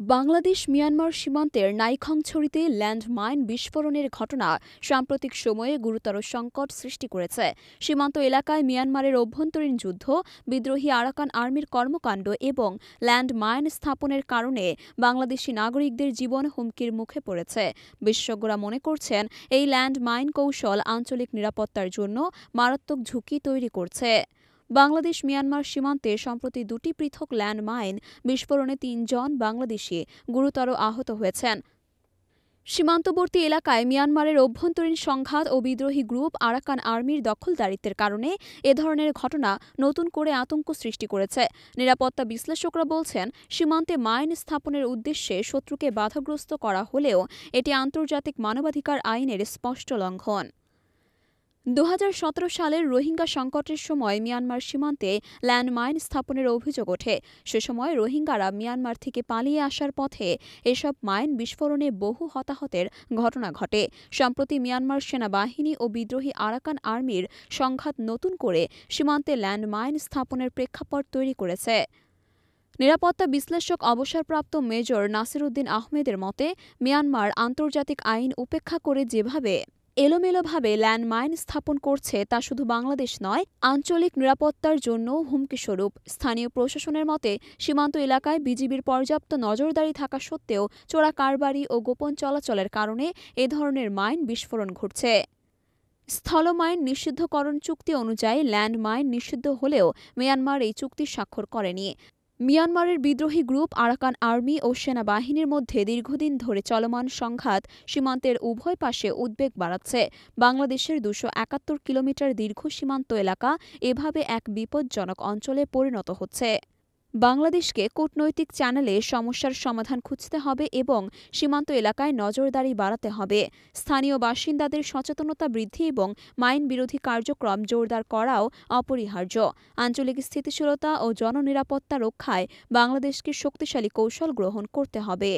Bangladesh Myanmar সীমান্তের নাইখংছড়িতে landmine বিস্ফোরণের ঘটনা সাম্প্রতিক সময়ে গুরুতর সংকট সৃষ্টি করেছে। সীমান্ত এলাকায় মিয়ানমারের অভ্যন্তরীণ যুদ্ধ, বিদ্রোহী আরাকান আর্মির কর্মকাণ্ড এবং ল্যান্ডমাইন স্থাপনের কারণে বাংলাদেশি নাগরিকদের জীবন হুমকির মুখে পড়েছে। বিশেষজ্ঞরা মনে করছেন, এই ল্যান্ডমাইন কৌশল আঞ্চলিক নিরাপত্তার জন্য মারাত্মক ঝুঁকি তৈরি করছে। বাংলাদেশ মিয়ানমার সীমান্তে সম্প্রতি দুটি পৃথক ল্যান্ডমাইন বিস্ফোরণে ৩ জন বাংলাদেশি গুরুতর আহত হয়েছেন। সীমান্তবর্তী এলাকায় মিয়ানমারের অভ্যন্তরীণ সংঘাত ও বিদ্রোহী গ্রুপ আরাকান আর্মির দখলদারিত্বের কারণে এ ধরনের ঘটনা নতুন করে আতঙ্ক সৃষ্টি করেছে। নিরাপত্তা বিশ্লেষকরা বলছেন, সীমান্তে মাইন স্থাপনের উদ্দেশ্যে শত্রুকে বাধাগ্রস্ত করা হলেও এটি আন্তর্জাতিক মানবাধিকার আইনের স্পষ্ট লঙ্ঘন। ২০১৭ সালের রোহিঙ্গা সংকটের সময় মিয়ানমার সীমান্তে ল্যান্ডমাইন স্থাপনের অভিযোগ ওঠে। সে সময় রোহিঙ্গারা মিয়ানমার থেকে পালিয়ে আসার পথে এসব মাইন বিস্ফোরণে বহু হতাহতের ঘটনা ঘটে। সম্প্রতি মিয়ানমার সেনাবাহিনী ও বিদ্রোহী আরাকান আর্মির সংঘাত নতুন করে সীমান্তে ল্যান্ডমাইন স্থাপনের প্রেক্ষাপট তৈরি করেছে। নিরাপত্তা বিশ্লেষক অবসরপ্রাপ্ত মেজর নাসির উদ্দিন আহমেদের মতে, মিয়ানমার আন্তর্জাতিক আইন উপেক্ষা করে যেভাবে এলোমেলোভাবে ল্যান্ডমাইন স্থাপন করছে তা শুধু বাংলাদেশ নয়, আঞ্চলিক নিরাপত্তার জন্যও হুমকিস্বরূপ। স্থানীয় প্রশাসনের মতে, সীমান্ত এলাকায় বিজিবির পর্যাপ্ত নজরদারি থাকা সত্ত্বেও চোরা কারবারি ও গোপন চলাচলের কারণে এ ধরনের মাইন বিস্ফোরণ ঘটছে। স্থলমাইন নিষিদ্ধকরণ চুক্তি অনুযায়ী ল্যান্ডমাইন নিষিদ্ধ হলেও মিয়ানমার এই চুক্তি স্বাক্ষর করেনি। মিয়ানমারের বিদ্রোহী গ্রুপ আরাকান আর্মি ও সেনাবাহিনীর মধ্যে দীর্ঘদিন ধরে চলমান সংঘাত সীমান্তের উভয় পাশে উদ্বেগ বাড়াচ্ছে। বাংলাদেশের ২৭১ কিলোমিটার দীর্ঘ সীমান্ত এলাকা এভাবে এক বিপজ্জনক অঞ্চলে পরিণত হচ্ছে। বাংলাদেশকে কূটনৈতিক চ্যানেলে সমস্যার সমাধান খুঁজতে হবে এবং সীমান্ত এলাকায় নজরদারি বাড়াতে হবে। স্থানীয় বাসিন্দাদের সচেতনতা বৃদ্ধি এবং মাইন বিরোধী কার্যক্রম জোরদার করাও অপরিহার্য। আঞ্চলিক স্থিতিশীলতা ও জননিরাপত্তা রক্ষায় বাংলাদেশকে শক্তিশালী কৌশল গ্রহণ করতে হবে।